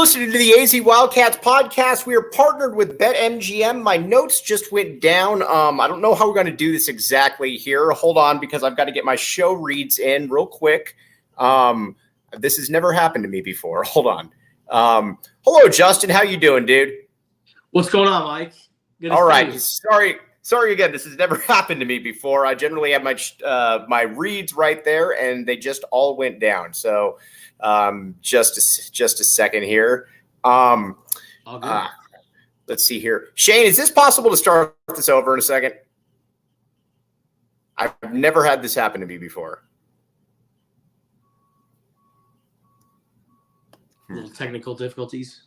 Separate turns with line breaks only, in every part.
listening to the AZ Wildcats podcast. We are partnered with BetMGM. My notes just went down. I don't know how we're going to do this exactly here. Hold on, because I've got to get my show reads in real quick. This has never happened to me before. Hold on. Hello, Justin. How you doing, dude?
What's going on, Mike?
Good to see you. Sorry again. This has never happened to me before. I generally have my reads right there, and they just all went down. So just a second here. Let's see here. Shane, is this possible to start this over in a second? I've never had this happen to me before.
Little technical difficulties.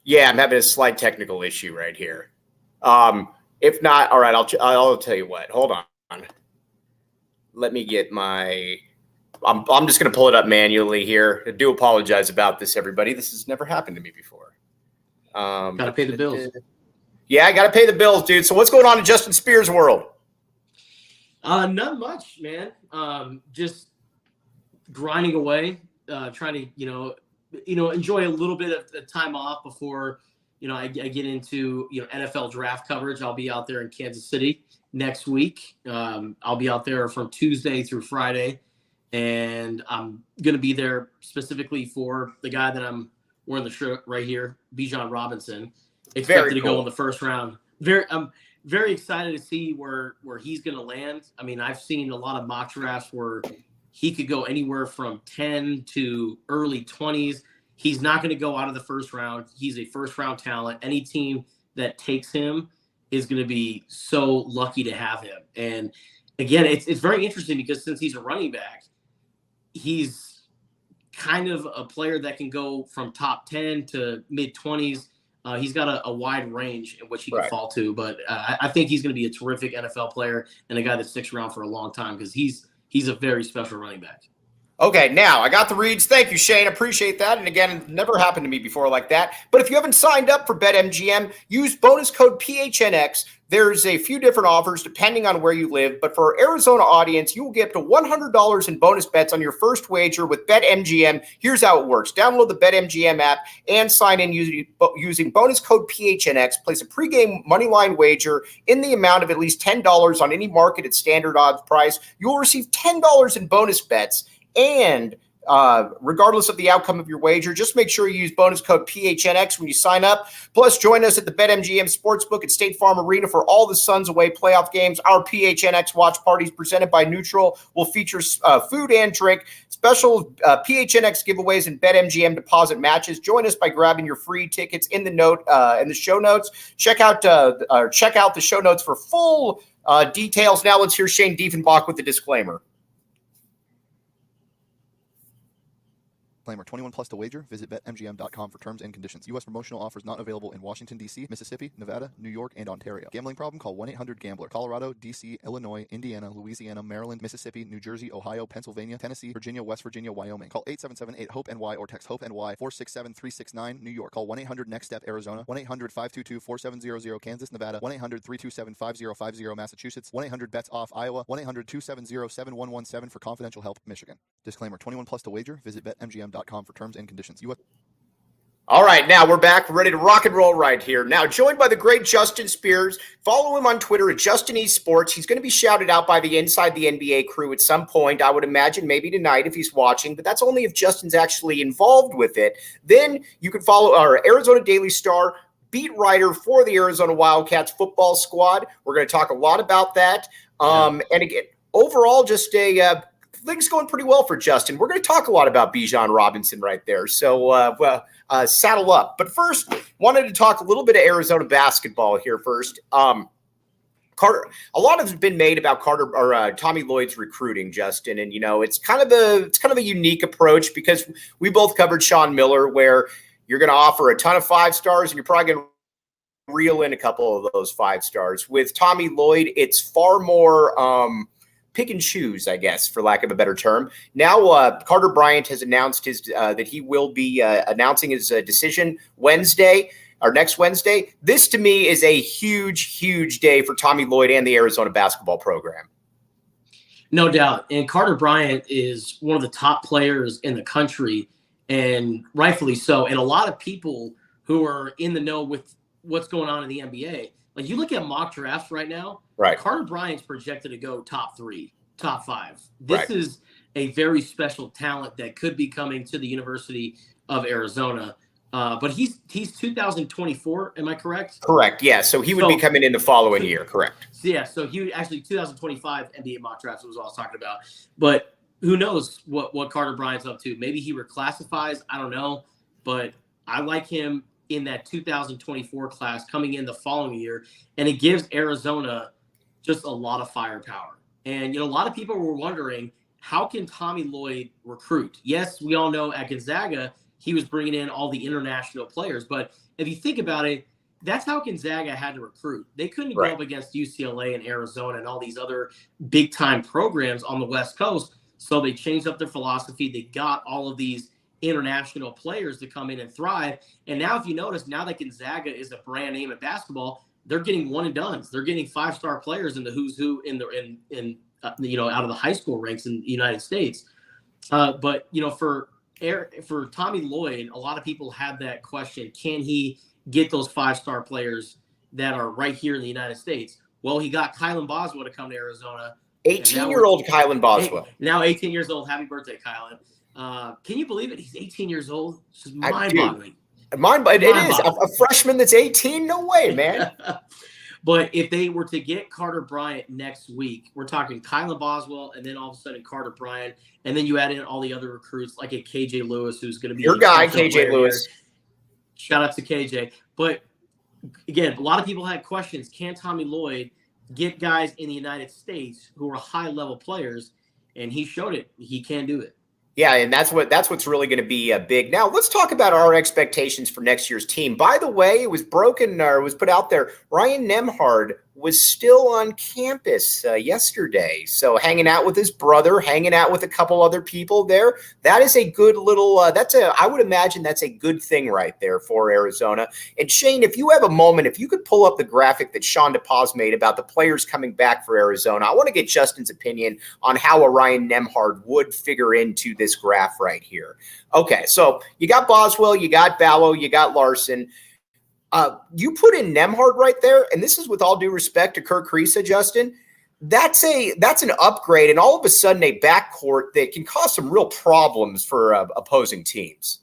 Yeah, I'm having a slight technical issue right here. If not, all right, I'll tell you what. Hold on. Let me get my I'm just going to pull it up manually here. I do apologize about this, everybody. This has never happened to me before.
Got to pay the bills.
Yeah, I got to pay the bills, dude. So what's going on in Justin Spears' world?
Not much, man. Just grinding away, trying to, enjoy a little bit of the time off before, I get into, NFL draft coverage. I'll be out there in Kansas City next week. I'll be out there from Tuesday through Friday. And I'm going to be there specifically for the guy that I'm wearing the shirt right here, Bijan Robinson, expected to go in the first round. I'm very excited to see where he's going to land. I mean, I've seen a lot of mock drafts where he could go anywhere from 10 to early 20s. He's not going to go out of the first round. He's a first-round talent. Any team that takes him is going to be so lucky to have him. And, again, it's very interesting because since he's a running back, he's kind of a player that can go from top 10 to mid-20s. He's got a wide range in which he can fall to. But I think he's going to be a terrific NFL player and a guy that sticks around for a long time because he's a very special running back.
Okay, now I got the reads. Thank you, Shane. Appreciate that. And again, it never happened to me before like that. But if you haven't signed up for BetMGM, use bonus code PHNX. There's a few different offers depending on where you live. But for our Arizona audience, you will get up to $100 in bonus bets on your first wager with BetMGM. Here's how it works. Download the BetMGM app and sign in using bonus code PHNX. Place a pregame moneyline wager in the amount of at least $10 on any market at standard odds price. You will receive $10 in bonus bets. And regardless of the outcome of your wager, just make sure you use bonus code PHNX when you sign up. Plus, join us at the BetMGM Sportsbook at State Farm Arena for all the Suns away playoff games. Our PHNX watch parties presented by Neutral will feature food and drink, special PHNX giveaways, and BetMGM deposit matches. Join us by grabbing your free tickets in the show notes. Check out the show notes for full details. Now let's hear Shane Diefenbach with the disclaimer.
Disclaimer, 21 plus to wager. Visit BetMGM.com for terms and conditions. U.S. promotional offers not available in Washington, D.C., Mississippi, Nevada, New York, and Ontario. Gambling problem? Call 1-800-GAMBLER. Colorado, D.C., Illinois, Indiana, Louisiana, Maryland, Mississippi, New Jersey, Ohio, Pennsylvania, Tennessee, Virginia, West Virginia, Wyoming. Call 877-8-HOPE-NY or text HOPE-NY 467-369, New York. Call 1-800-NEXT-STEP, Arizona. 1-800-522-4700, Kansas, Nevada. 1-800-327-5050, Massachusetts. 1-800-BETS-OFF, Iowa. 1-800-270-7117 for confidential help, Michigan. Disclaimer, 21 plus to wager. Visit BetMGM.com for terms and conditions.
All right, now we're back. We're ready to rock and roll right here. Now, joined by the great Justin Spears. Follow him on Twitter at Justin E Sports. He's going to be shouted out by the Inside the NBA crew at some point, I would imagine, maybe tonight if he's watching, but that's only if Justin's actually involved with it. Then you can follow our Arizona Daily Star beat writer for the Arizona Wildcats football squad. We're going to talk a lot about that. And again, overall, just things going pretty well for Justin. We're going to talk a lot about Bijan Robinson right there. So saddle up. But first, wanted to talk a little bit of Arizona basketball here first. Carter, a lot has been made about Tommy Lloyd's recruiting, Justin, and it's kind of a unique approach because we both covered Sean Miller, where you're going to offer a ton of 5 stars and you're probably going to reel in a couple of those 5 stars. With Tommy Lloyd, it's far more pick and choose, I guess, for lack of a better term. Now, Carter Bryant has announced that he will be announcing his decision next Wednesday. This, to me, is a huge, huge day for Tommy Lloyd and the Arizona basketball program.
No doubt. And Carter Bryant is one of the top players in the country and rightfully so. And a lot of people who are in the know with what's going on in the NBA, like you look at mock drafts right now,
Right.
Carter Bryant's projected to go top 3, top 5.
Right.
This is a very special talent that could be coming to the University of Arizona. But he's 2024. Am I correct?
Correct. Yeah. So he would be coming in the following year. Correct.
Yeah. So he actually 2025 NBA mock drafts was what I was talking about. But who knows what Carter Bryant's up to? Maybe he reclassifies. I don't know. But I like him in that 2024 class coming in the following year. And it gives Arizona just a lot of firepower. And, a lot of people were wondering, how can Tommy Lloyd recruit? Yes, we all know at Gonzaga, he was bringing in all the international players. But if you think about it, that's how Gonzaga had to recruit. They couldn't go up against UCLA and Arizona and all these other big-time programs on the West Coast. So they changed up their philosophy. They got all of these international players to come in and thrive. And now, if you notice, now that Gonzaga is a brand name in basketball, they're getting one and dones. They're getting 5-star players in the who's who in out of the high school ranks in the United States. But for Tommy Lloyd, a lot of people had that question: can he get those 5-star players that are right here in the United States? Well, he got Kylan Boswell to come to Arizona.
18-year-old Kylan Boswell.
Now 18 years old. Happy birthday, Kylan. Can you believe it? He's 18 years old. It's just mind-boggling.
It is. A freshman that's 18? No way, man.
But if they were to get Carter Bryant next week, we're talking Kylan Boswell, and then all of a sudden Carter Bryant, and then you add in all the other recruits like a KJ Lewis, who's going to be
your guy, KJ Lewis.
Shout out to KJ. But again, a lot of people had questions. Can Tommy Lloyd get guys in the United States who are high-level players? And he showed it. He can do it.
Yeah, and that's what's really going to be big. Now, let's talk about our expectations for next year's team. By the way, it was put out there, Ryan Nembhard was still on campus yesterday. So hanging out with his brother, hanging out with a couple other people there. That is a good little I would imagine that's a good thing right there for Arizona. And Shane, if you have a moment, if you could pull up the graphic that Sean DePaz made about the players coming back for Arizona, I want to get Justin's opinion on how a Ryan Nembhard would figure into this graph right here. Okay, so you got Boswell, you got Ballo, you got Larson. You put in Nembhard right there, and this is with all due respect to Kirk Kriisa, Justin. That's an upgrade, and all of a sudden a backcourt that can cause some real problems for opposing teams.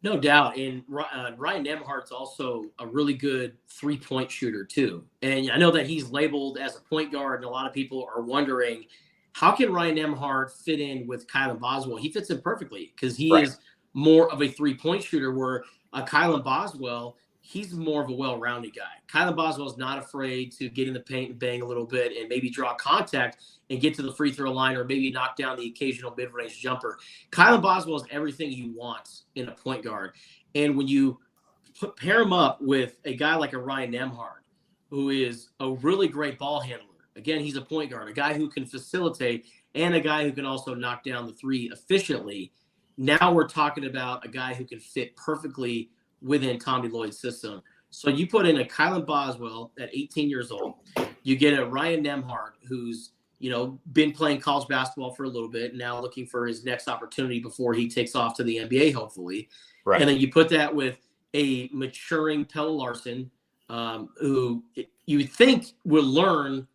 No doubt. And Ryan Nembhard's also a really good three-point shooter too. And I know that he's labeled as a point guard, and a lot of people are wondering, how can Ryan Nembhard fit in with Kylan Boswell? He fits in perfectly because he is more of a three-point shooter, where Kylan Boswell, he's more of a well-rounded guy. Kylan Boswell is not afraid to get in the paint and bang a little bit and maybe draw contact and get to the free throw line, or maybe knock down the occasional mid-range jumper. Kylan Boswell is everything you want in a point guard. And when you pair him up with a guy like a Ryan Nembhard, who is a really great ball handler, again, he's a point guard, a guy who can facilitate, and a guy who can also knock down the three efficiently. Now we're talking about a guy who can fit perfectly within Tommy Lloyd's system. So you put in a Kylan Boswell at 18 years old. You get a Ryan Nembhard, who's been playing college basketball for a little bit, now looking for his next opportunity before he takes off to the NBA, hopefully. Right. And then you put that with a maturing Pelle Larsson, who you would think will learn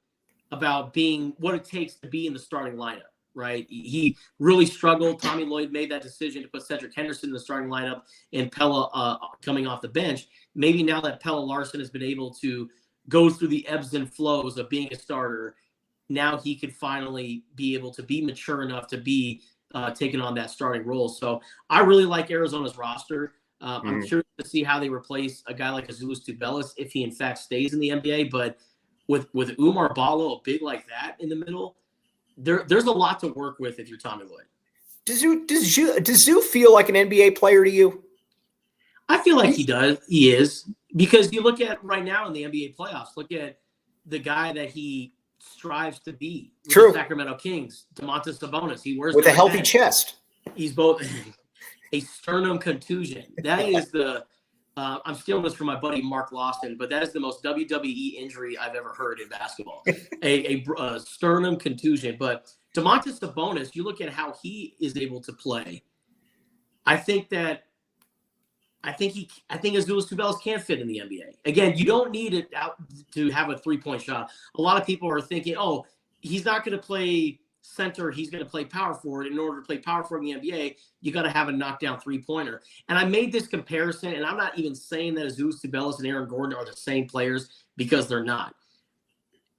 about being what it takes to be in the starting lineup. Right. He really struggled. Tommy Lloyd made that decision to put Cedric Henderson in the starting lineup and Pelle coming off the bench. Maybe now that Pelle Larsson has been able to go through the ebbs and flows of being a starter, now he could finally be able to be mature enough to be taking on that starting role. So I really like Arizona's roster. I'm curious to see how they replace a guy like Azuolas Tubelis if he in fact stays in the NBA. But with Oumar Ballo, a big like that in the middle, there's a lot to work with if you're Tommy Lloyd. Does
Zoo feel like an NBA player to you?
I feel like he does. He is, because you look at right now in the NBA playoffs, look at the guy that he strives to be. True. The Sacramento Kings, Domantas Sabonis. He wears
with a healthy chest.
He's both a sternum contusion. That is the. I'm stealing this from my buddy Mark Lawson, but that is the most WWE injury I've ever heard in basketball. a sternum contusion. But Domantas Sabonis, you look at how he is able to play. I think Azuolas Tubelis can fit in the NBA. Again, you don't need it out to have a 3-point shot. A lot of people are thinking, oh, he's not going to play center. He's going to play power forward. In order to play power forward in the NBA, you got to have a knockdown 3-pointer. And I made this comparison, and I'm not even saying that Azuolas Tubelis and Aaron Gordon are the same players, because they're not.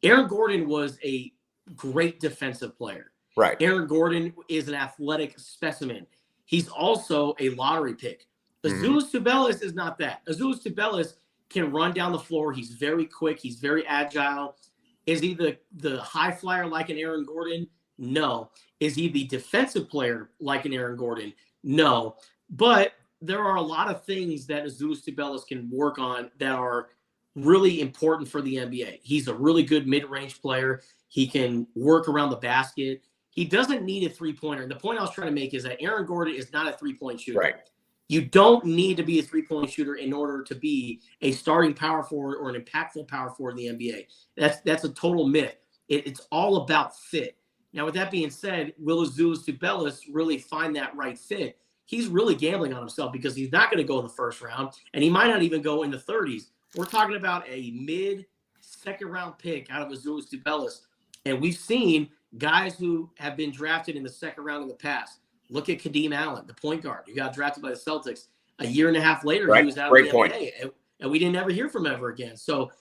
Aaron Gordon was a great defensive player.
Right.
Aaron Gordon is an athletic specimen. He's also a lottery pick. Azuolas Tubelis is not that. Azuolas Tubelis can run down the floor. He's very quick. He's very agile. Is he the high flyer like an Aaron Gordon? No. Is he the defensive player like an Aaron Gordon? No. But there are a lot of things that Azuolas Tubelis can work on that are really important for the NBA. He's a really good mid-range player. He can work around the basket. He doesn't need a 3-pointer. And the point I was trying to make is that Aaron Gordon is not a 3-point shooter.
Right.
You don't need to be a 3-point shooter in order to be a starting power forward or an impactful power forward in the NBA. That's a total myth. It's all about fit. Now, with that being said, will Azuolas Tubelis really find that right fit? He's really gambling on himself, because he's not going to go in the first round, and he might not even go in the 30s. We're talking about a mid-second round pick out of Azuolas Tubelis, and we've seen guys who have been drafted in the second round in the past. Look at Kadeem Allen, the point guard, who got drafted by the Celtics. A year and a half later,
right.
He was out
Great
of the
point.
NBA, and we didn't ever hear from him ever again. So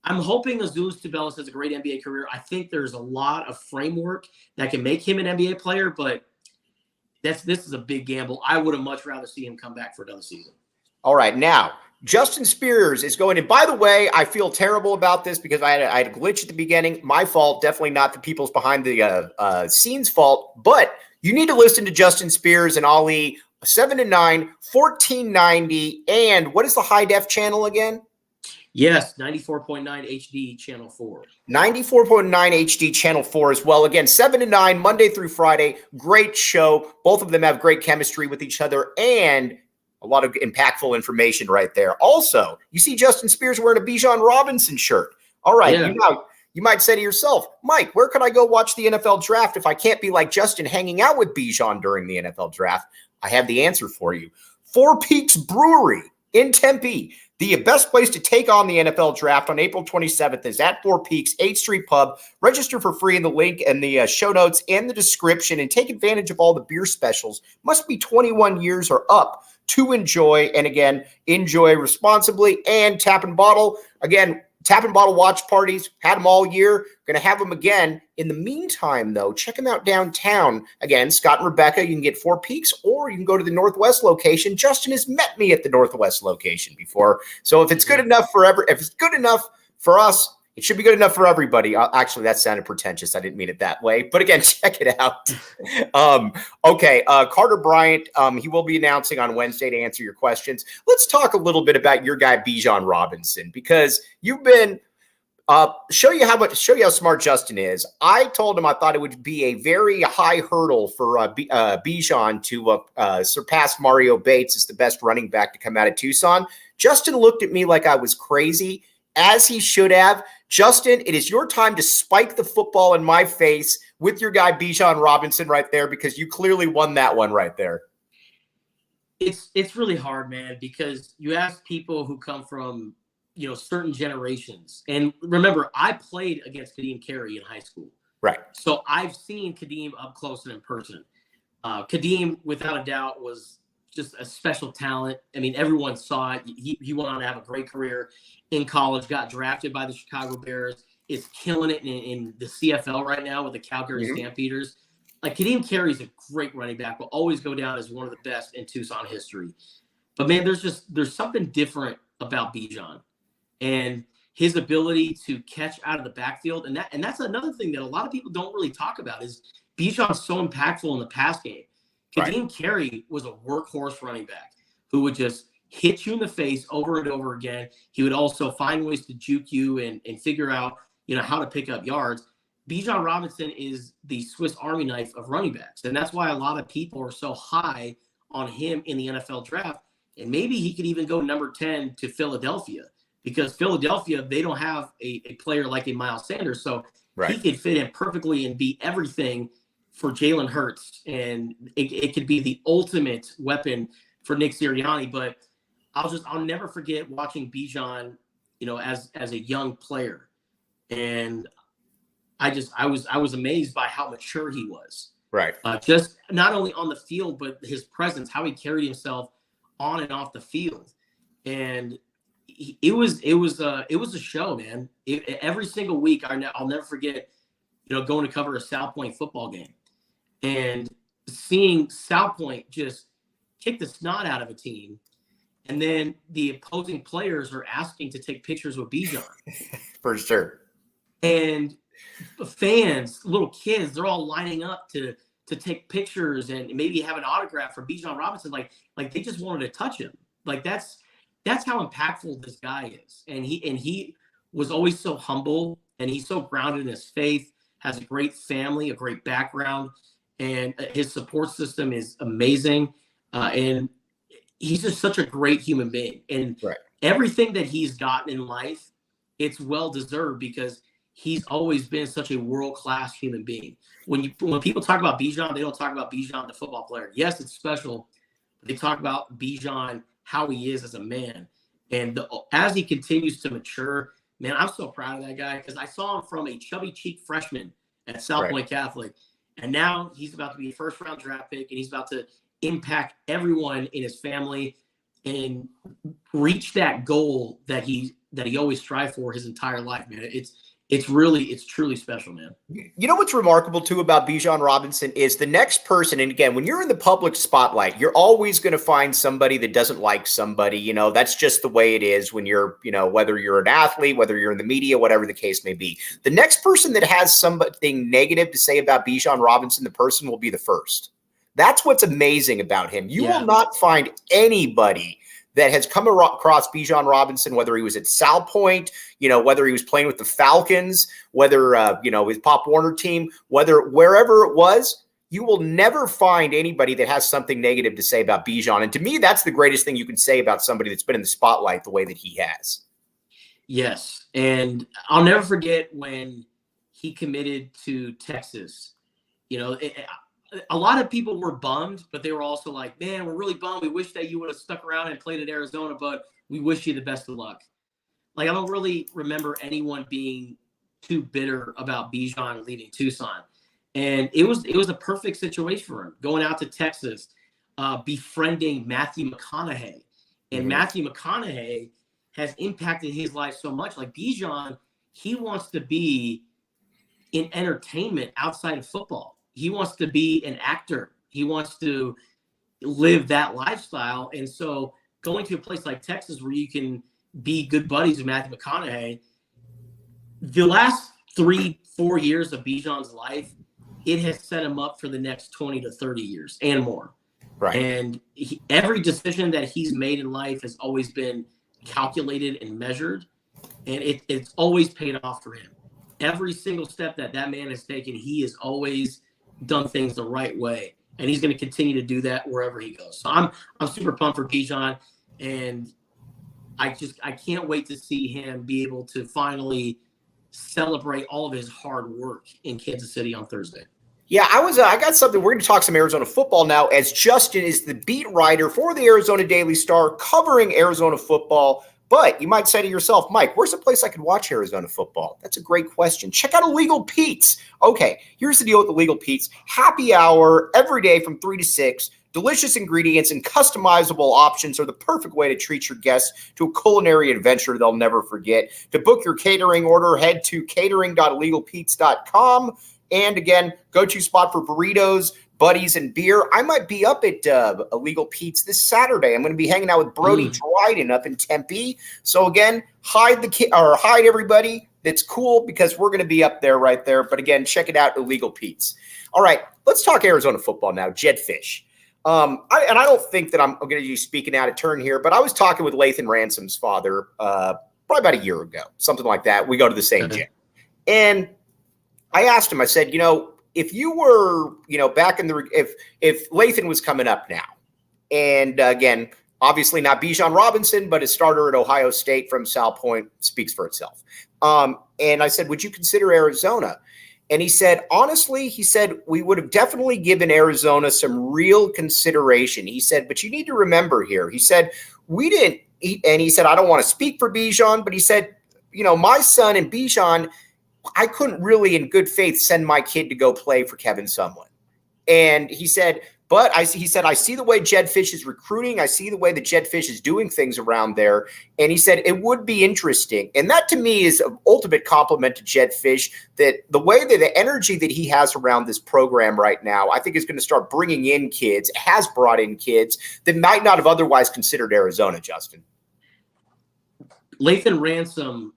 I'm hoping Azuolas Tubelis has a great NBA career. I think there's a lot of framework that can make him an NBA player, but this is a big gamble. I would have much rather see him come back for another season.
All right, now Justin Spears is going to. By the way, I feel terrible about this because I had a glitch at the beginning. My fault, definitely not the people's behind the scenes fault. But you need to listen to Justin Spears and Ali 7-9, 1490, and what is the high def channel again?
Yes, 94.9 HD channel 4.
94.9 HD channel 4 as well. Again, 7-9, Monday through Friday. Great show. Both of them have great chemistry with each other and a lot of impactful information right there. Also, you see Justin Spears wearing a Bijan Robinson shirt. All right,
Yeah.
You might say to yourself, Mike, where can I go watch the NFL draft if I can't be like Justin hanging out with Bijan during the NFL draft? I have the answer for you. Four Peaks Brewery in Tempe. The best place to take on the NFL draft on April 27th is at Four Peaks, 8th Street Pub. Register for free in the link in the show notes and the description, and take advantage of all the beer specials. Must be 21 years or up to enjoy. And again, enjoy responsibly. And Tap and Bottle. Again, Tap and Bottle watch parties. Had them all year. Going to have them again. In the meantime, though, check them out downtown. Again, Scott and Rebecca, you can get Four Peaks, or you can go to the Northwest location. Justin has met me at the Northwest location before. So if it's good enough if it's good enough for us, it should be good enough for everybody. Actually, that sounded pretentious. I didn't mean it that way. But again, check it out. Okay, Carter Bryant, he will be announcing on Wednesday to answer your questions. Let's talk a little bit about your guy, Bijan Robinson, because you've been show you how smart Justin is. I told him I thought it would be a very high hurdle for Bijan to surpass Mario Bates as the best running back to come out of Tucson. Justin looked at me like I was crazy, as he should have. Justin, it is your time to spike the football in my face with your guy Bijan Robinson right there, because you clearly won that one right there.
It's really hard, man, because you ask people who come from certain generations. And remember, I played against Kadeem Carey in high school. Right. So I've seen Kadeem up close and in person. Kadeem, without a doubt, was just a special talent. I mean, everyone saw it. He went on to have a great career in college, got drafted by the Chicago Bears, is killing it in the CFL right now with the Calgary Stampeders. Like, Kadeem Carey's a great running back, will always go down as one of the best in Tucson history. But man, there's something different about Bijan and his ability to catch out of the backfield. And that's another thing that a lot of people don't really talk about, is Bijan's so impactful in the pass game. Kadeem Carey was a workhorse running back who would just hit you in the face over and over again. He would also find ways to juke you and figure out, how to pick up yards. Bijan Robinson is the Swiss Army knife of running backs. And that's why a lot of people are so high on him in the NFL draft. And maybe he could even go number 10 to Philadelphia, because Philadelphia, they don't have a player like a Miles Sanders. So he could fit in perfectly and be everything for Jalen Hurts, and it could be the ultimate weapon for Nick Sirianni. But I'll never forget watching Bijan, as a young player, and I was amazed by how mature he was.
Right.
Just not only on the field, but his presence, how he carried himself on and off the field, and it was a show, man. Every single week, I'll never forget, going to cover a South Point football game and seeing South Point just kick the snot out of a team, and then the opposing players are asking to take pictures with Bijan.
For sure.
And fans, little kids, they're all lining up to take pictures and maybe have an autograph for Bijan Robinson. Like they just wanted to touch him. Like that's how impactful this guy is. And he was always so humble, and he's so grounded in his faith, has a great family, a great background, and his support system is amazing. And he's just such a great human being. And everything that he's gotten in life, it's well-deserved, because he's always been such a world-class human being. When people talk about Bijan, they don't talk about Bijan, the football player. Yes, it's special, but they talk about Bijan, how he is as a man. And as he continues to mature, man, I'm so proud of that guy, because I saw him from a chubby-cheeked freshman at South Point Catholic, and now he's about to be a first-round draft pick, and he's about to impact everyone in his family and reach that goal that he always strived for his entire life, man. It's truly special, man.
You know what's remarkable too about Bijan Robinson is the next person. And again, when you're in the public spotlight, you're always going to find somebody that doesn't like somebody. That's just the way it is when you're, whether you're an athlete, whether you're in the media, whatever the case may be. The next person that has something negative to say about Bijan Robinson, the person will be the first. That's what's amazing about him. You will not find anybody that has come across Bijan Robinson, whether he was at South Point, whether he was playing with the Falcons, whether, his Pop Warner team, wherever it was, you will never find anybody that has something negative to say about Bijan. And to me, that's the greatest thing you can say about somebody that's been in the spotlight the way that he has.
Yes. And I'll never forget when he committed to Texas. A lot of people were bummed, but they were also like, man, we're really bummed. We wish that you would have stuck around and played at Arizona, but we wish you the best of luck. Like, I don't really remember anyone being too bitter about Bijan leaving Tucson. And it was a perfect situation for him, going out to Texas, befriending Matthew McConaughey. And Matthew McConaughey has impacted his life so much. Like Bijan, he wants to be in entertainment outside of football. He wants to be an actor. He wants to live that lifestyle. And so going to a place like Texas where you can be good buddies with Matthew McConaughey, the last 3-4 years of Bijan's life, it has set him up for the next 20 to 30 years and more.
Right.
And every decision that he's made in life has always been calculated and measured, and it's always paid off for him. Every single step that man has taken, he has always done things the right way, and he's going to continue to do that wherever he goes. So I'm super pumped for Bijan, and I can't wait to see him be able to finally celebrate all of his hard work in Kansas City on Thursday.
Yeah, I got something. We're going to talk some Arizona football now, as Justin is the beat writer for the Arizona Daily Star covering Arizona football. But you might say to yourself, Mike, where's a place I can watch Arizona football? That's a great question. Check out Illegal Pete's. Okay, here's the deal with Illegal Pete's. Happy hour every day from 3 to 6. Delicious ingredients and customizable options are the perfect way to treat your guests to a culinary adventure they'll never forget. To book your catering order, head to catering.illegalpete's.com. And again, go-to spot for burritos, buddies, and beer. I might be up at Illegal Pete's this Saturday. I'm going to be hanging out with Brody Dryden up in Tempe. So again, hide everybody that's cool, because we're going to be up there right there. But again, check it out, Illegal Pete's. All right, let's talk Arizona football now. Jed Fish. I don't think that I'm going to be speaking out of turn here, but I was talking with Lathan Ransom's father probably about a year ago, something like that. We go to the same gym. And I asked him, I said, if you were, back in if Lathan was coming up now, and again, obviously not Bijan Robinson, but a starter at Ohio State from South Point, speaks for itself. And I said, would you consider Arizona? And he said, honestly, he said, we would have definitely given Arizona some real consideration. He said, but you need to remember here. He said, we didn't – and he said, I don't want to speak for Bijan, but he said, my son and Bijan, I couldn't really in good faith send my kid to go play for Kevin Sumlin. And he said – he said, I see the way Jedd Fisch is recruiting. I see the way that Jedd Fisch is doing things around there. And he said, it would be interesting. And that to me is an ultimate compliment to Jedd Fisch, that the way that the energy that he has around this program right now, I think is going to start bringing in kids, has brought in kids that might not have otherwise considered Arizona, Justin.
Lathan Ransom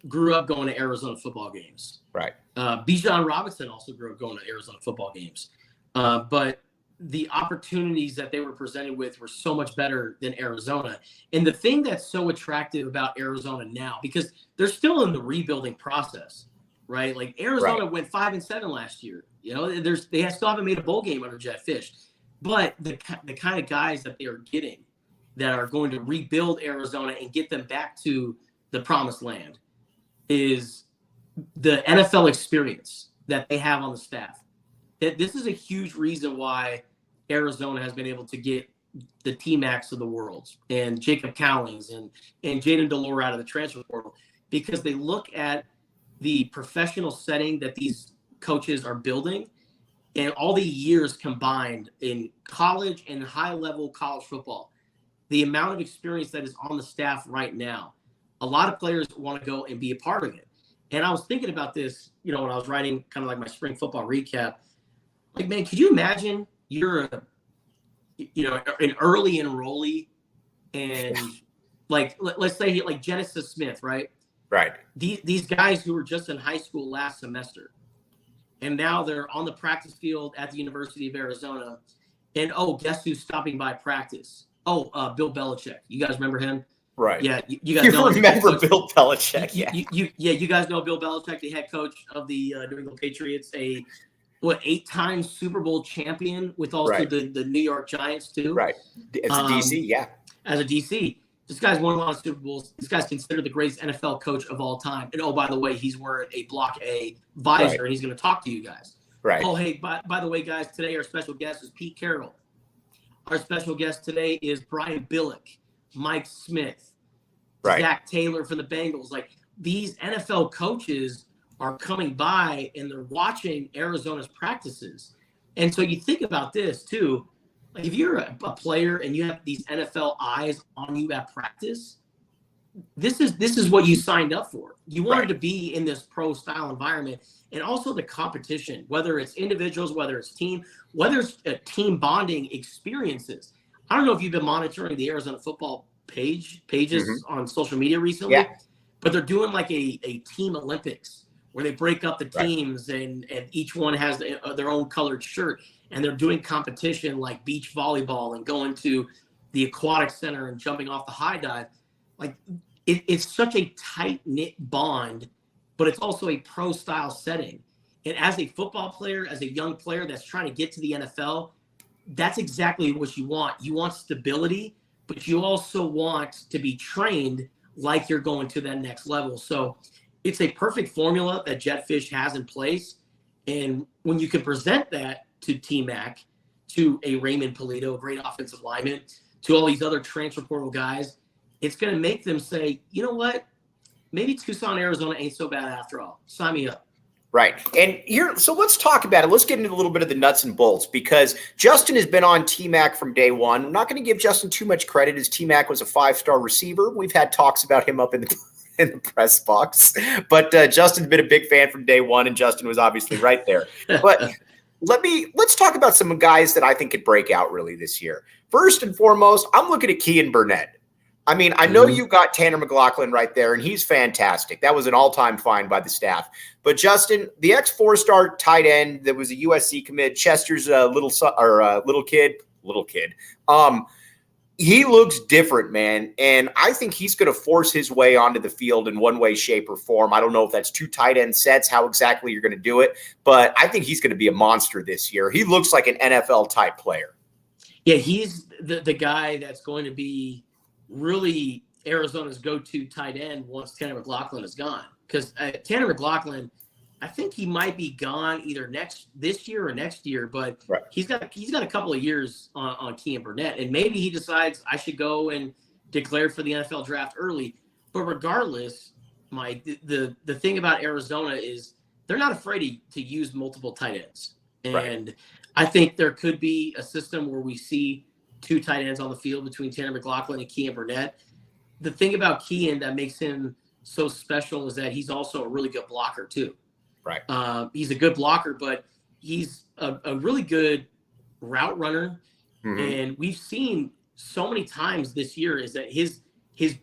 grew up going to Arizona football games.
Right.
Bijan Robinson also grew up going to Arizona football games. But the opportunities that they were presented with were so much better than Arizona. And the thing that's so attractive about Arizona now, because they're still in the rebuilding process, right? Like Arizona went 5-7 last year. They still haven't made a bowl game under Jedd Fisch. But the kind of guys that they are getting that are going to rebuild Arizona and get them back to the promised land is the NFL experience that they have on the staff. This is a huge reason why Arizona has been able to get the T-Macs of the world and Jacob Cowlings and Jaden Delore out of the transfer portal, because they look at the professional setting that these coaches are building and all the years combined in college and high-level college football, the amount of experience that is on the staff right now. A lot of players want to go and be a part of it. And I was thinking about this, when I was writing kind of like my spring football recap. Like, man, could you imagine you're an early enrollee and like, let's say like Genesis Smith, right?
Right.
These guys who were just in high school last semester and now they're on the practice field at the University of Arizona. And, guess who's stopping by practice? Bill Belichick. You guys remember him?
Right.
Yeah. You guys know
remember Bill Belichick. Yeah.
You guys know Bill Belichick, the head coach of the New England Patriots, 8-time Super Bowl champion with also the New York Giants too.
Right. As a DC, yeah.
As a DC. This guy's won a lot of Super Bowls. This guy's considered the greatest NFL coach of all time. And by the way, he's wearing a Block A visor and he's going to talk to you guys.
Right.
Oh, hey, by the way, guys, today our special guest is Pete Carroll. Our special guest today is Brian Billick, Mike Smith, Zach Taylor from the Bengals. Like, these NFL coaches are coming by and they're watching Arizona's practices. And so you think about this too. Like, if you're a player and you have these NFL eyes on you at practice, this is what you signed up for. You wanted to be in this pro style environment, and also the competition, whether it's individuals, whether it's team, whether it's team bonding experiences. I don't know if you've been monitoring the Arizona football pages on social media recently, but they're doing like a team Olympics where they break up the teams and each one has their own colored shirt, and they're doing competition like beach volleyball and going to the aquatic center and jumping off the high dive. Like, it's such a tight-knit bond, but it's also a pro-style setting. And as a football player, as a young player that's trying to get to the NFL, that's exactly what you want. You want stability, but you also want to be trained like you're going to that next level. So it's a perfect formula that Jedd Fisch has in place. And when you can present that to T-Mac, to a Raymond Polito, a great offensive lineman, to all these other transfer portal guys, it's going to make them say, you know what? Maybe Tucson, Arizona ain't so bad after all. Sign me up.
Right. And so let's talk about it. Let's get into a little bit of the nuts and bolts, because Justin has been on T-Mac from day one. I'm not going to give Justin too much credit, as T-Mac was a 5-star receiver. We've had talks about him up in the press box, but Justin's been a big fan from day one, and Justin was obviously right there. But let's talk about some guys that I think could break out really this year. First and foremost, I'm looking at Kean Burnett. I mean, I know you got Tanner McLaughlin right there, and he's fantastic. That was an all-time find by the staff. But Justin, the ex-4-star tight end that was a USC commit, Chester's little kid. He looks different, man, and I think he's going to force his way onto the field in one way, shape, or form. I don't know if that's 2 tight end sets, how exactly you're going to do it, but I think he's going to be a monster this year. He looks like an NFL-type player. Yeah,
he's the guy that's going to be really Arizona's go-to tight end once Tanner McLaughlin is gone. Because Tanner McLaughlin I think he might be gone either this year or next year, but
Right.
he's got a couple of years on Kean Burnett, and maybe he decides I should go and declare for the NFL draft early. But regardless, the thing about Arizona is they're not afraid to use multiple tight ends, and
Right.
I think there could be a system where we see 2 tight ends on the field between Tanner McLachlan and Kean Burnett. The thing about Kean that makes him so special is that he's also a really good blocker too.
Right.
He's a good blocker, but he's a really good route runner.
Mm-hmm.
And we've seen so many times this year is that his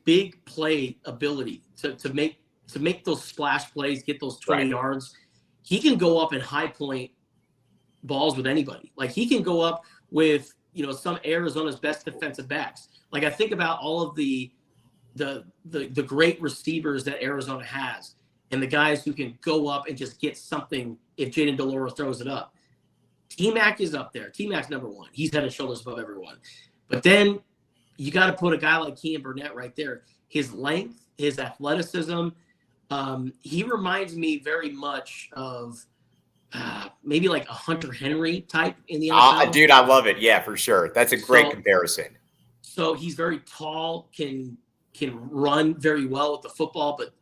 big play ability to make those splash plays, get those 20 yards, he can go up and high point balls with anybody. Like he can go up with, some Arizona's best defensive backs. Like I think about all of the great receivers that Arizona has and the guys who can go up and just get something if Jayden de Laura throws it up. T-Mac is up there. T-Mac's number 1. He's head and shoulders above everyone. But then you got to put a guy like Kean Burnett right there. His length, his athleticism, he reminds me very much of maybe like a Hunter Henry type in the NFL.
Dude, I love it. Yeah, for sure. That's a great comparison.
So he's very tall, can run very well with the football, but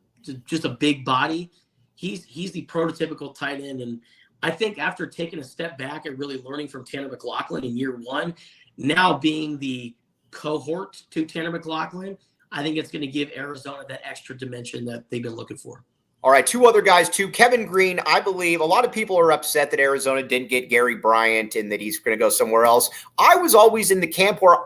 just a big body. He's the prototypical tight end. And I think after taking a step back and really learning from Tanner McLachlan in year 1, now being the cohort to Tanner McLachlan, I think it's going to give Arizona that extra dimension that they've been looking for.
All right, 2 other guys too. Kevin Green, I believe a lot of people are upset that Arizona didn't get Gary Bryant and that he's going to go somewhere else. I was always in the camp where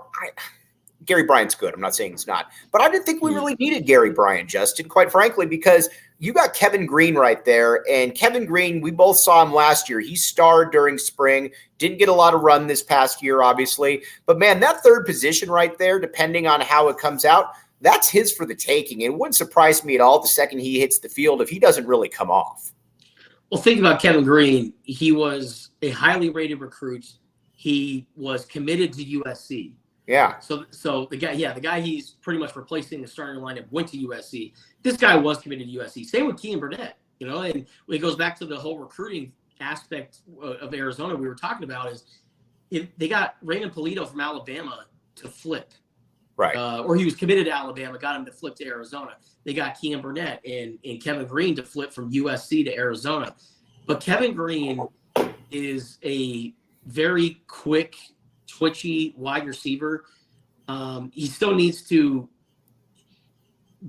Gary Bryant's good. I'm not saying he's not. But I didn't think we really needed Gary Bryant, Justin, quite frankly, because you got Kevin Green right there. And Kevin Green, we both saw him last year. He starred during spring, didn't get a lot of run this past year, obviously. But, man, that third position right there, depending on how it comes out, that's his for the taking. It wouldn't surprise me at all the second he hits the field if he doesn't really come off.
Well, think about Kevin Green. He was a highly rated recruit. He was committed to USC.
Yeah.
So the guy he's pretty much replacing the starting lineup went to USC. This guy was committed to USC. Same with Kean Burnett, and when it goes back to the whole recruiting aspect of Arizona we were talking about is they got Raymond Polito from Alabama to flip.
Right.
Or he was committed to Alabama, got him to flip to Arizona. They got Kean Burnett and Kevin Green to flip from USC to Arizona. But Kevin Green is a very quick, twitchy wide receiver. He still needs to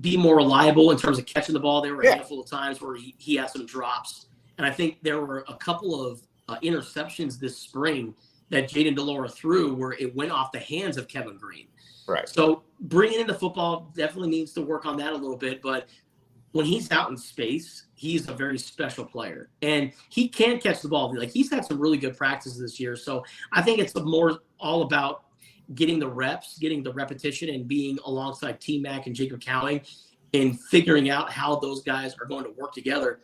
be more reliable in terms of catching the ball. There were a handful of times where he had some drops. And I think there were a couple of interceptions this spring that Jayden de Laura threw where it went off the hands of Kevin Green.
Right.
So bringing in the football definitely needs to work on that a little bit. But when he's out in space, he's a very special player. And he can catch the ball. Like he's had some really good practices this year. So I think it's more all about getting the reps, getting the repetition, and being alongside T-Mac and Jacob Cowing and figuring out how those guys are going to work together.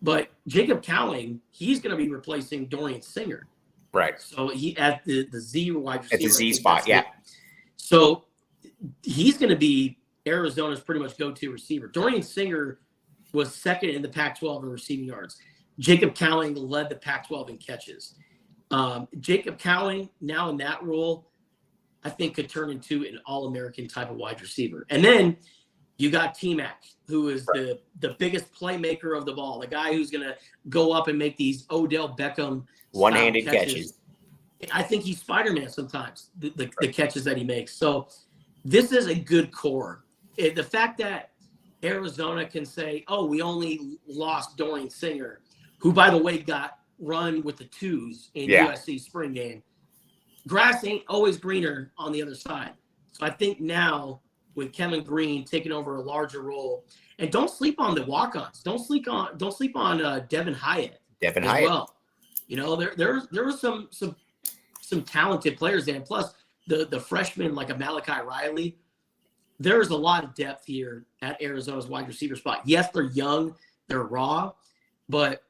But Jacob Cowing, he's going to be replacing Dorian Singer.
Right.
So he at the Z wide receiver.
At the Z spot, yeah.
So he's going to be Arizona's pretty much go-to receiver. Dorian Singer was second in the Pac-12 in receiving yards. Jacob Cowing led the Pac-12 in catches. Jacob Cowing, now in that role, I think could turn into an All-American type of wide receiver. And then you got T-Mac, who is the biggest playmaker of the ball, the guy who's going to go up and make these Odell Beckham
one-handed catches.
I think he's Spider-Man sometimes, the catches that he makes. So this is a good core. The fact that Arizona can say, oh, we only lost Dorian Singer, who, by the way, got run with the twos in USC spring game. Grass ain't always greener on the other side. So I think now with Kevin Green taking over a larger role, and don't sleep on the walk-ons. Don't sleep on Devin Hyatt.
Devin Hyatt.
Well, there were some talented players there. And plus the freshmen like a Malachi Riley, there's a lot of depth here at Arizona's wide receiver spot. Yes, they're young, they're raw, but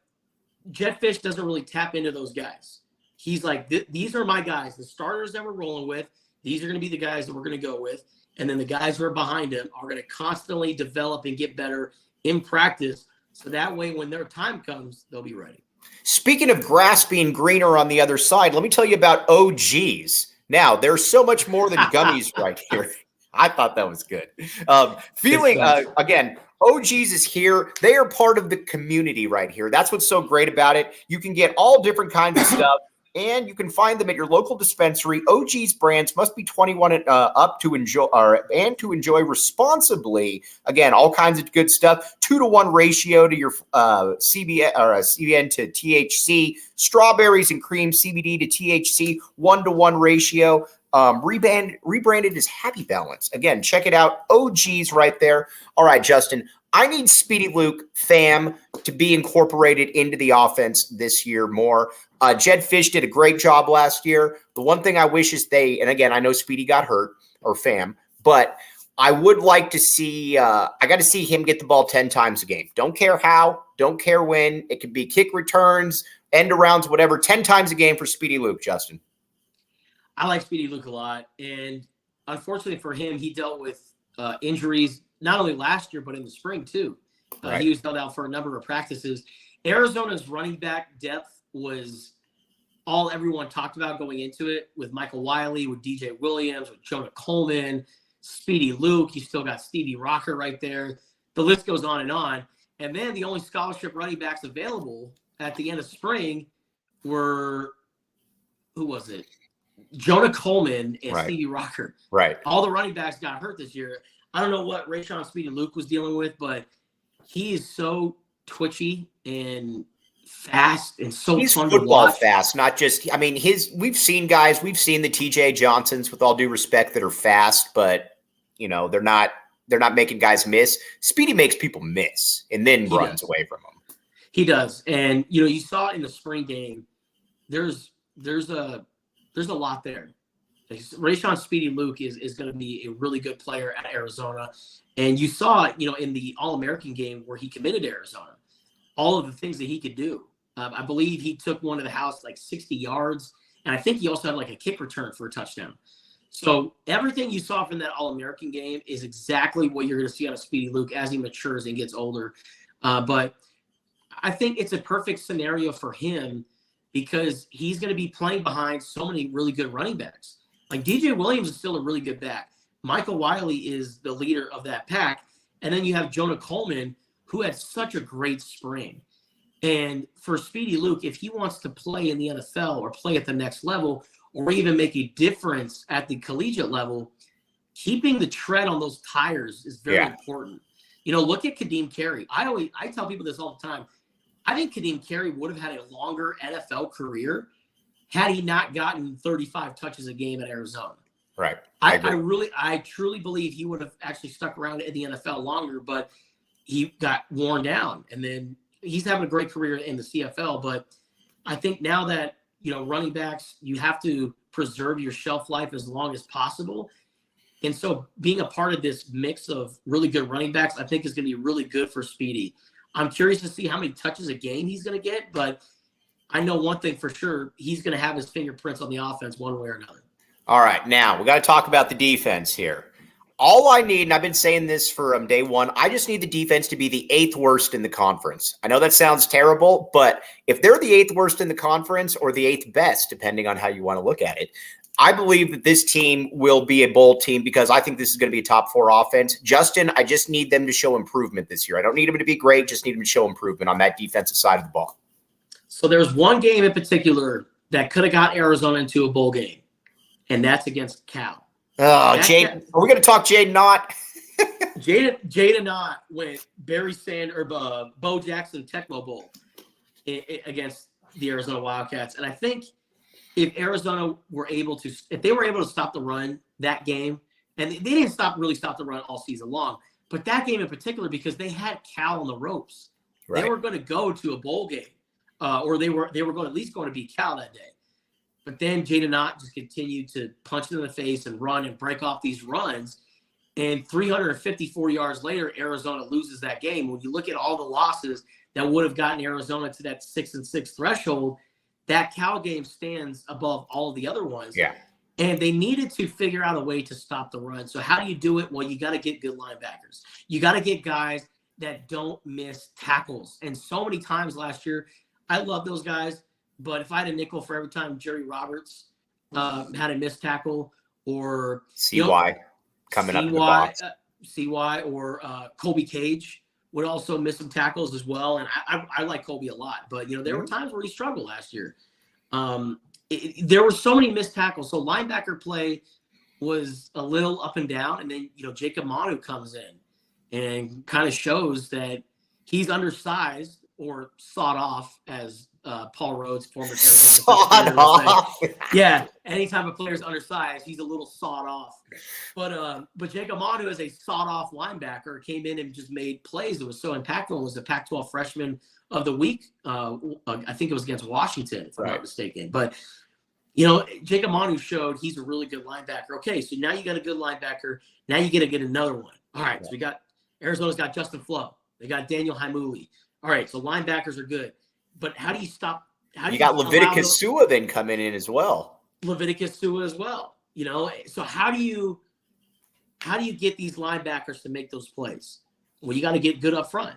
Jetfish doesn't really tap into those guys. He's like, these are my guys, the starters that we're rolling with. These are going to be the guys that we're going to go with. And then the guys who are behind him are going to constantly develop and get better in practice So that way, when their time comes, they'll be ready.
Speaking of grass being greener on the other side, let me tell you about OGs. Now, there's so much more than gummies right here. I thought that was good. Again, OGs is here. They are part of the community right here. That's what's so great about it. You can get all different kinds of stuff, and you can find them at your local dispensary. OGs brands must be 21 and up to enjoy, and to enjoy responsibly. Again, all kinds of good stuff. 2-to-1 ratio to your CBN or CBN to THC. Strawberries and cream, CBD to THC. 1-to-1 ratio. Rebranded as Happy Balance. Again, check it out. OGs right there. All right, Justin, I need Speedy Luke fam to be incorporated into the offense this year more. Jed Fish did a great job last year. The one thing I wish is and again, I know Speedy got hurt, or fam, but I would like to see, I got to see him get the ball 10 times a game. Don't care how, don't care when. It could be kick returns, end arounds, whatever, 10 times a game for Speedy Luke, Justin.
I like Speedy Luke a lot, and unfortunately for him, he dealt with injuries not only last year but in the spring too. Right. He was held out for a number of practices. Arizona's running back depth was all everyone talked about going into it, with Michael Wiley, with DJ Williams, with Jonah Coleman, Speedy Luke. You still got Stevie Rocker right there. The list goes on. And then the only scholarship running backs available at the end of spring were, who was it? Jonah Coleman and Stevie Rocker.
Right.
All the running backs got hurt this year. I don't know what Rayshon Speedy Luke was dealing with, but he is so twitchy and fast and so
he's
fun
football
to watch.
Fast, not just, I mean, we've seen the TJ Johnsons, with all due respect, that are fast, but you know, they're not making guys miss. Speedy makes people miss and then runs away from them.
He does. And you know, you saw in the spring game, there's a lot there. Rayshon Speedy Luke is going to be a really good player at Arizona. And you saw, you know, in the All-American game where he committed to Arizona, all of the things that he could do. I believe he took one to the house like 60 yards. And I think he also had like a kick return for a touchdown. So everything you saw from that All-American game is exactly what you're going to see out of Speedy Luke as he matures and gets older. But I think it's a perfect scenario for him, because he's going to be playing behind so many really good running backs. Like DJ Williams is still a really good back. Michael Wiley is the leader of that pack. And then you have Jonah Coleman, who had such a great spring. And for Speedy Luke, if he wants to play in the NFL or play at the next level, or even make a difference at the collegiate level, keeping the tread on those tires is very important. You know, look at Kadeem Carey. I tell people this all the time. I think Kadeem Carey would have had a longer NFL career had he not gotten 35 touches a game at Arizona.
Right.
I truly believe he would have actually stuck around in the NFL longer, but he got worn down. And then he's having a great career in the CFL. But I think now that, you know, running backs, you have to preserve your shelf life as long as possible. And so being a part of this mix of really good running backs, I think is going to be really good for Speedy. I'm curious to see how many touches a game he's going to get, but I know one thing for sure, he's going to have his fingerprints on the offense one way or another.
All right, now we got to talk about the defense here. All I need, and I've been saying this for day one, I just need the defense to be the 8th worst in the conference. I know that sounds terrible, but if they're the 8th worst in the conference, or the 8th best, depending on how you want to look at it, I believe that this team will be a bowl team, because I think this is going to be a top 4 offense. Justin, I just need them to show improvement this year. I don't need them to be great, just need them to show improvement on that defensive side of the ball.
So there's one game in particular that could have got Arizona into a bowl game, and that's against Cal.
Oh, Jade, are we going to talk Jaden Knott?
Jaden Knott went Barry Sanders or Bo Jackson Tecmo Bowl against the Arizona Wildcats, and I think if Arizona were able to, if they were able to stop the run that game, and they didn't really stop the run all season long, but that game in particular, because they had Cal on the ropes, right. They were going to go to a bowl game, or they were going to at least going to beat Cal that day. But then Jaden Knott just continued to punch it in the face and run and break off these runs. And 354 yards later, Arizona loses that game. When you look at all the losses that would have gotten Arizona to that 6-6 threshold, that Cal game stands above all of the other ones.
Yeah.
And they needed to figure out a way to stop the run. So how do you do it? Well, you got to get good linebackers. You got to get guys that don't miss tackles. And so many times last year, I love those guys, but if I had a nickel for every time Jerry Roberts had a missed tackle, or
CY coming up in the box,
CY or Colby Cage would also miss some tackles as well. And I like Colby a lot, but there were times where he struggled last year. There were so many missed tackles. So linebacker play was a little up and down. And then, Jacob Manu comes in and kind of shows that he's undersized or sawed off, as Paul Rhodes, former
sawed off.
Yeah, anytime a player's undersized, he's a little sawed off. But Jacob Manu, as a sawed off linebacker, came in and just made plays that was so impactful. And was the Pac-12 freshman of the week. I think it was against Washington, if I'm not mistaken. But Jacob Manu showed he's a really good linebacker. Okay, so now you got a good linebacker. Now you get to get another one. All right, so we got Arizona's got Justin Flo. They got Daniel Haimuli. All right, so linebackers are good. But how do you stop? You
got Leviticus Sua then coming in as well.
Leviticus Sua as well. So how do you get these linebackers to make those plays? Well, you got to get good up front.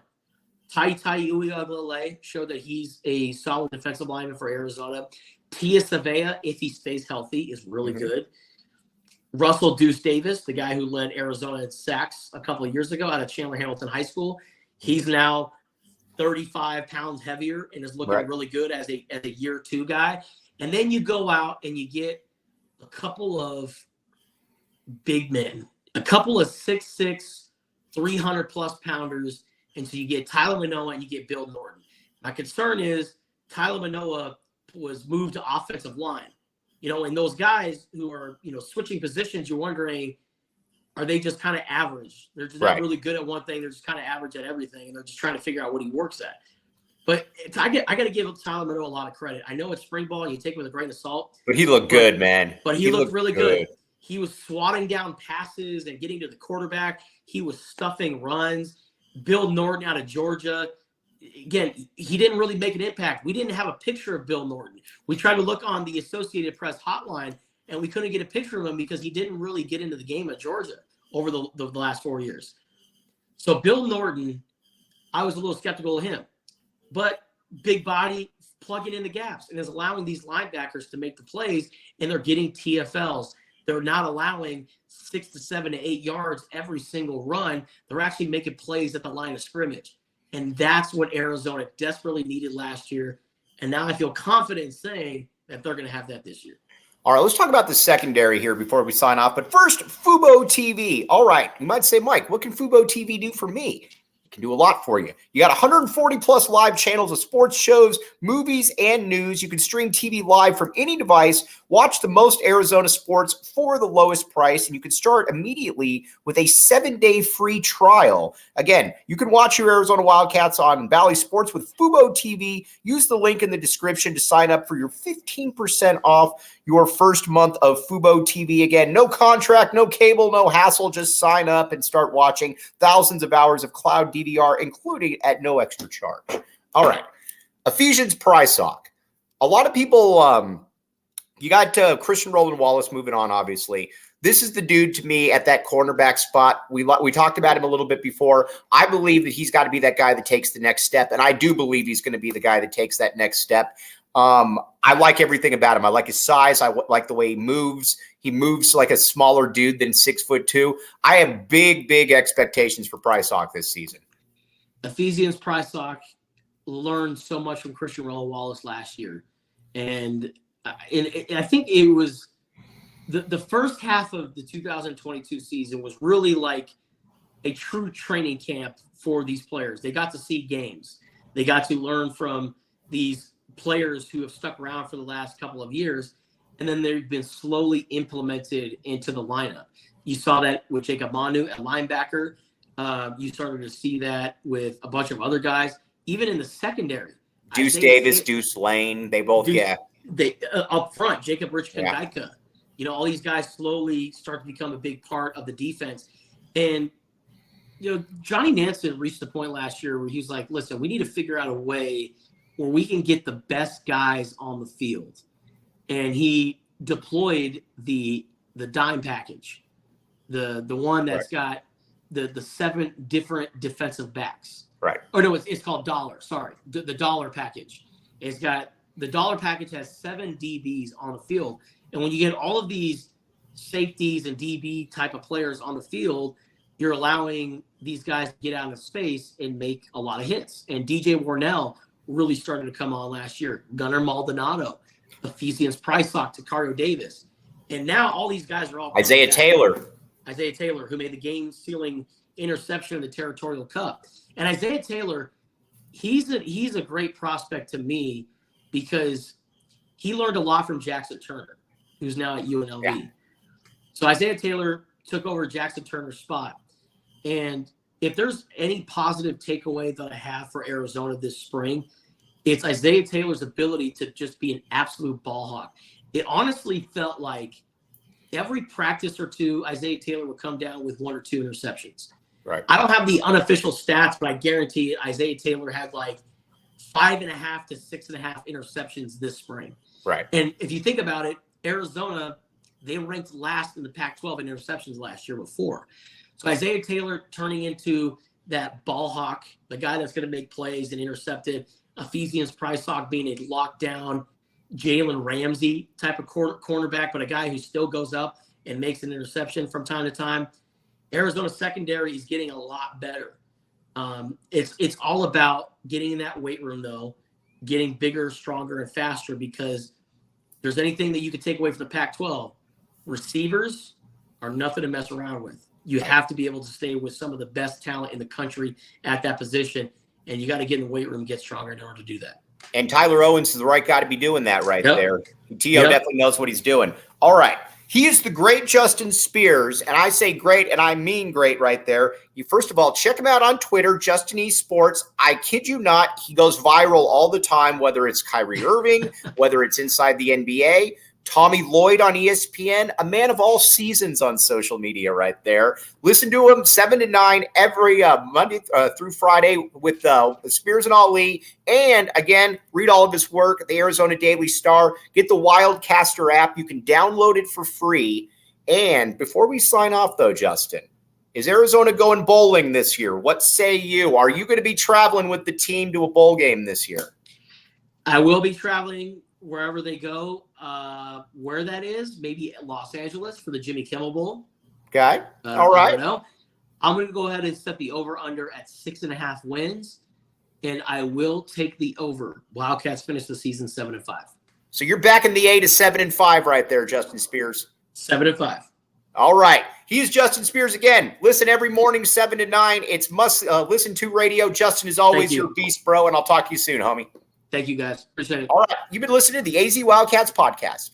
Tai Uiagalelei showed that he's a solid defensive lineman for Arizona. Tia Savea, if he stays healthy, is really good. Russell Deuce Davis, the guy who led Arizona in sacks a couple of years ago out of Chandler Hamilton High School, he's now 35 pounds heavier and is looking really good as a year two guy. And then you go out and you get a couple of big men, a couple of 6'6", 300-plus pounders. And so you get Tyler Manoa and you get Bill Norton. My concern is Tyler Manoa was moved to offensive line. And those guys who are, switching positions, you're wondering, are they just kind of average? They're just not really good at one thing. They're just kind of average at everything. And they're just trying to figure out what he works at. But I got to give Tyler Manoa a lot of credit. I know it's spring ball and you take it with a grain of salt.
But he looked good, man.
But he looked really good. He was swatting down passes and getting to the quarterback. He was stuffing runs. Bill Norton out of Georgia. Again, he didn't really make an impact. We didn't have a picture of Bill Norton. We tried to look on the Associated Press hotline, and we couldn't get a picture of him because he didn't really get into the game at Georgia over the last 4 years. So Bill Norton, I was a little skeptical of him. But big body, plugging in the gaps, and is allowing these linebackers to make the plays, and they're getting TFLs. They're not allowing 6 to 7 to 8 yards every single run. They're actually making plays at the line of scrimmage. And that's what Arizona desperately needed last year. And now I feel confident saying that they're going to have that this year.
All right, let's talk about the secondary here before we sign off. But first, Fubo TV. All right, you might say, Mike, what can Fubo TV do for me? It can do a lot for you. You got 140-plus live channels of sports shows, movies, and news. You can stream TV live from any device, watch the most Arizona sports for the lowest price, and you can start immediately with a 7-day free trial. Again, you can watch your Arizona Wildcats on Valley Sports with Fubo TV. Use the link in the description to sign up for your 15% off your first month of Fubo TV. Again, no contract, no cable, no hassle. Just sign up and start watching thousands of hours of cloud DVR, including at no extra charge. All right. Ephesians Prysock. A lot of people, you got Christian Roland Wallace moving on, obviously. This is the dude to me at that cornerback spot. We talked about him a little bit before. I believe that he's got to be that guy that takes the next step, and I do believe he's going to be the guy that takes that next step. I like everything about him. I like his size. I like the way he moves. He moves like a smaller dude than 6'2". I have big expectations for Prysock this season.
Ephesians Prysock learned so much from Christian Roland Wallace last year. And I think it was the first half of the 2022 season was really like a true training camp for these players. They got to see games. They got to learn from these players who have stuck around for the last couple of years, and then they've been slowly implemented into the lineup. You saw that with Jacob Manu at linebacker. You started to see that with a bunch of other guys, even in the secondary.
Deuce Davis, Deuce Lane, they both,
They up front, Jacob Rich-Kangaika. All these guys slowly start to become a big part of the defense. And, Johnny Nansen reached the point last year where he's like, listen, we need to figure out a way where we can get the best guys on the field. And he deployed the dime package, the one that's got the 7 different defensive backs.
Right.
Or no, it's called dollar. Sorry, the dollar package. It's got the dollar package has 7 DBs on the field, and when you get all of these safeties and DB type of players on the field, you're allowing these guys to get out of space and make a lot of hits. And DJ Warnell really started to come on last year. Gunnar Maldonado, Ephesians Pricelock, Takario Davis, and now all these guys are all
Isaiah Taylor,
who made the game-sealing interception in the Territorial Cup. And Isaiah Taylor, he's a great prospect to me because he learned a lot from Jackson Turner, who's now at UNLV. Yeah. So Isaiah Taylor took over Jackson Turner's spot. And if there's any positive takeaway that I have for Arizona this spring, it's Isaiah Taylor's ability to just be an absolute ball hawk. It honestly felt like every practice or two, Isaiah Taylor would come down with 1 or 2 interceptions.
Right.
I don't have the unofficial stats, but I guarantee Isaiah Taylor had like 5.5 to 6.5 interceptions this spring.
Right.
And if you think about it, Arizona, they ranked last in the Pac-12 in interceptions last year with 4. So Isaiah Taylor turning into that ball hawk, the guy that's going to make plays and intercept it. Ephesians Pricelock being a lockdown Jalen Ramsey type of cornerback, but a guy who still goes up and makes an interception from time to time. Arizona secondary is getting a lot better. It's all about getting in that weight room, though, getting bigger, stronger, and faster, because if there's anything that you could take away from the Pac-12, receivers are nothing to mess around with. You have to be able to stay with some of the best talent in the country at that position, and you got to get in the weight room and get stronger in order to do that.
And Tyler Owens is the right guy to be doing that there. T.O. definitely knows what he's doing. All right. He is the great Justin Spears, and I say great, and I mean great right there. You first of all, check him out on Twitter, Justin E Sports. I kid you not, he goes viral all the time, whether it's Kyrie Irving, whether it's inside the NBA. Tommy Lloyd on ESPN, a man of all seasons on social media right there. Listen to him 7 to 9 every Monday through Friday with Spears and Ali. And again, read all of his work at the Arizona Daily Star. Get the Wildcaster app. You can download it for free. And before we sign off, though, Justin, is Arizona going bowling this year? What say you? Are you going to be traveling with the team to a bowl game this year?
I will be traveling wherever they go. Where that is, maybe Los Angeles for the Jimmy Kimmel Bowl.
Okay. All right.
I don't know. I'm going to go ahead and set the over-under at 6.5 wins, and I will take the over. Wildcats finish the season 7-5.
So you're backing the A to 7-5 right there, Justin Spears.
7-5.
All right. He's Justin Spears again. Listen every morning, 7 to 9. It's must listen to radio. Justin is always your beast, bro, and I'll talk to you soon, homie.
Thank you, guys. Appreciate it.
All right. You've been listening to the AZ Wildcats podcast.